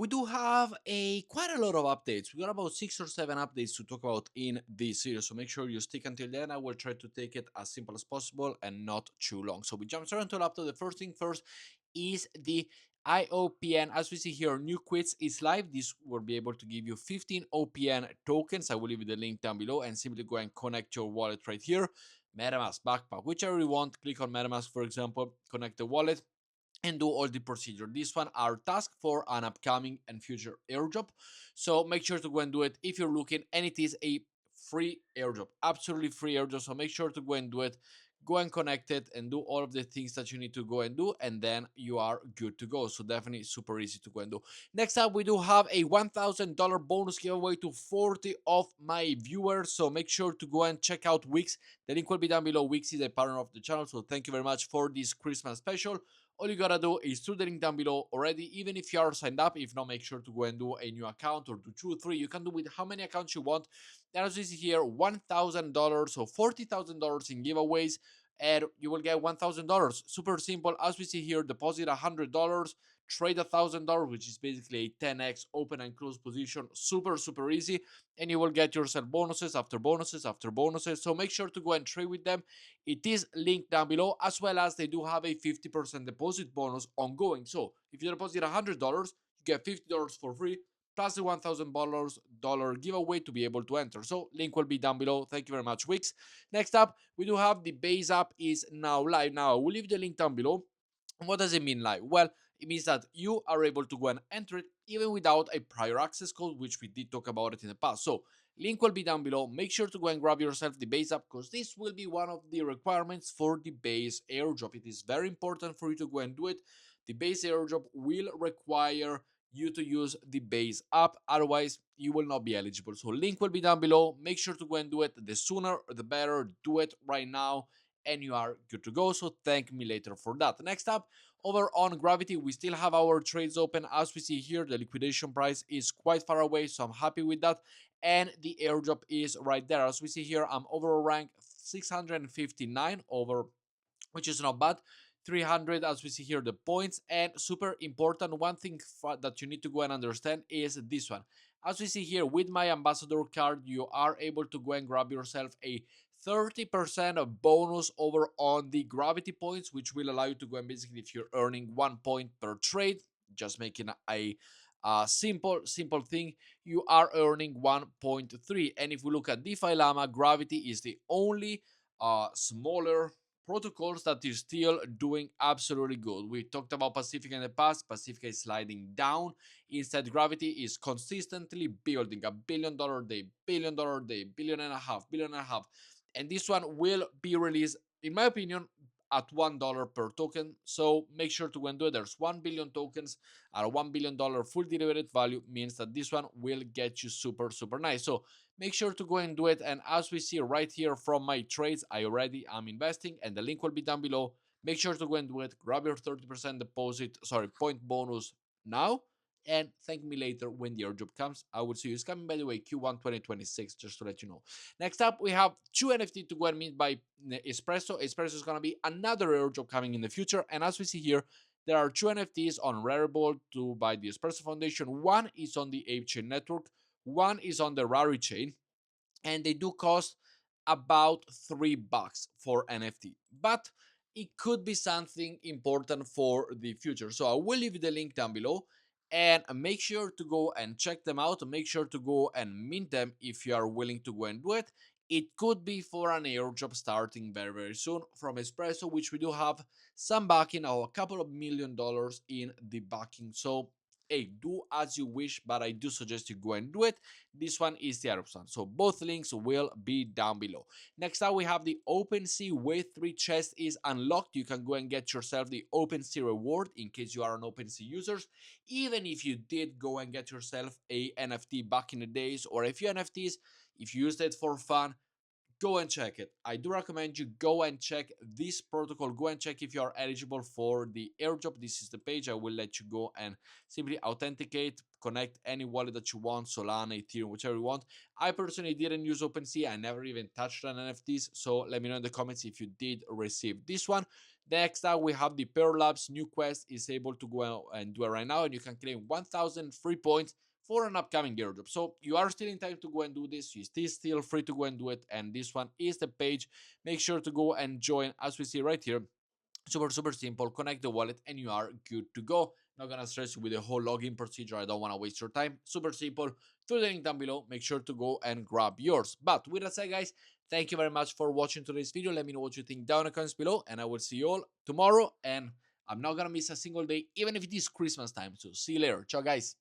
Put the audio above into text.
do have a quite a lot of updates. We got about 6 or 7 updates to talk about in this series, so make sure you stick until then. I will try to take it as simple as possible and not too long. So we jump straight into the laptop. The first thing first is the IOPN. As we see here, new quits is live. This will be able to give you 15 OPN tokens. I will leave you the link down below, and simply go and connect your wallet right here. MetaMask, Backpack, whichever you want. Click on MetaMask, for example, connect the wallet and do all the procedure. These one are tasks for an upcoming and future airdrop, so make sure to go and do it if you're looking, and it is a free airdrop, absolutely free airdrop, so make sure to go and do it. Go and connect it and do all of the things that you need to go and do, and then you are good to go. So definitely super easy to go and do. Next up, we do have a $1,000 bonus giveaway to 40 of my viewers, so make sure to go and check out Weex. The link will be down below. Weex is a partner of the channel, so thank you very much for this Christmas special. All you gotta do is through the link down below already, even if you are signed up. If not, make sure to go and do a new account, or do 2 or 3. You can do with how many accounts you want. And as you see here, $1,000, so $40,000 in giveaways, and you will get $1,000. Super simple. As we see here, deposit $100, trade $1,000, which is basically a 10x open and close position. Super easy, and you will get yourself bonuses after bonuses after bonuses. So make sure to go and trade with them. It is linked down below, as well as they do have a 50% deposit bonus ongoing. So if you deposit $100, you get $50 for free, plus the $1,000 giveaway to be able to enter. So link will be down below. Thank you very much, Weex. Next up, we do have the base app is now live. Now I will leave the link down below. What does it mean live? Well, it means that you are able to go and enter it even without a prior access code, which we did talk about it in the past. So link will be down below. Make sure to go and grab yourself the base app, because this will be one of the requirements for the base airdrop. It is very important for you to go and do it. The base airdrop will require you to use the base app, otherwise you will not be eligible. So link will be down below. Make sure to go and do it. The sooner the better. Do it right now and you are good to go. So thank me later for that. Next up, over on Gravity, we still have our trades open. As we see here, the liquidation price is quite far away, so I'm happy with that. And the airdrop is right there. As we see here, I'm overall rank 659 over, which is not bad. 300, as we see here, the points. And super important, one thing that you need to go and understand is this one. As we see here, with my ambassador card, you are able to go and grab yourself a 30% of bonus over on the gravity points, which will allow you to go and basically, if you're earning 1 point per trade, just making a simple thing, you are earning 1.3. And if we look at DeFi Llama, Gravity is the only smaller protocols that is still doing absolutely good. We talked about Pacific in the past. Pacific is sliding down. Instead, Gravity is consistently building a $1 billion day, $1 billion day, $1.5 billion. And this one will be released, in my opinion, at $1 per token. So make sure to go and do it. There's 1 billion tokens at a $1 billion full derivative value, means that this one will get you super nice. So make sure to go and do it. And as we see right here from my trades, I already am investing, and the link will be down below. Make sure to go and do it. Grab your 30% point bonus now, and thank me later when the airdrop comes. I will see you. It's coming, by the way, Q1 2026, just to let you know. Next up, we have 2 NFT to go and meet by Espresso. Espresso is going to be another airdrop coming in the future. And as we see here, there are 2 NFTs on Rarible to buy the Espresso Foundation. One is on the Ape Chain network. One is on the Rari chain. And they do cost about $3 for NFT. But it could be something important for the future. So I will leave the link down below, and make sure to go and check them out. Make sure to go and mint them if you are willing to go and do it. It could be for an airdrop starting very soon from Espresso, which we do have some backing, or a couple of $1 million in the backing. So hey, do as you wish, but I do suggest you go and do it. This one is the Airdrop one, so both links will be down below. Next up, we have the OpenSea Wave 3 chest is unlocked. You can go and get yourself the OpenSea reward in case you are an OpenSea user. Even if you did go and get yourself a NFT back in the days, or a few NFTs, if you used it for fun, go and check it. I do recommend you go and check this protocol. Go and check if you are eligible for the airdrop. This is the page. I will let you go and simply authenticate, connect any wallet that you want, Solana, Ethereum, whichever you want. I personally didn't use OpenSea. I never even touched on NFTs. So let me know in the comments if you did receive this one. Next up, we have the Pearl Labs new quest is able to go and do it right now, and you can claim 1,000 free points for an upcoming airdrop. So you are still in time to go and do this. You still free to go and do it. And this one is the page. Make sure to go and join, as we see right here. Super simple. Connect the wallet and you are good to go. Not gonna stress you with the whole login procedure. I don't want to waste your time. Super simple. Through the link down below, make sure to go and grab yours. But with that said, guys, thank you very much for watching today's video. Let me know what you think down in the comments below, and I will see you all tomorrow. And I'm not gonna miss a single day, even if it is Christmas time. So see you later. Ciao, guys.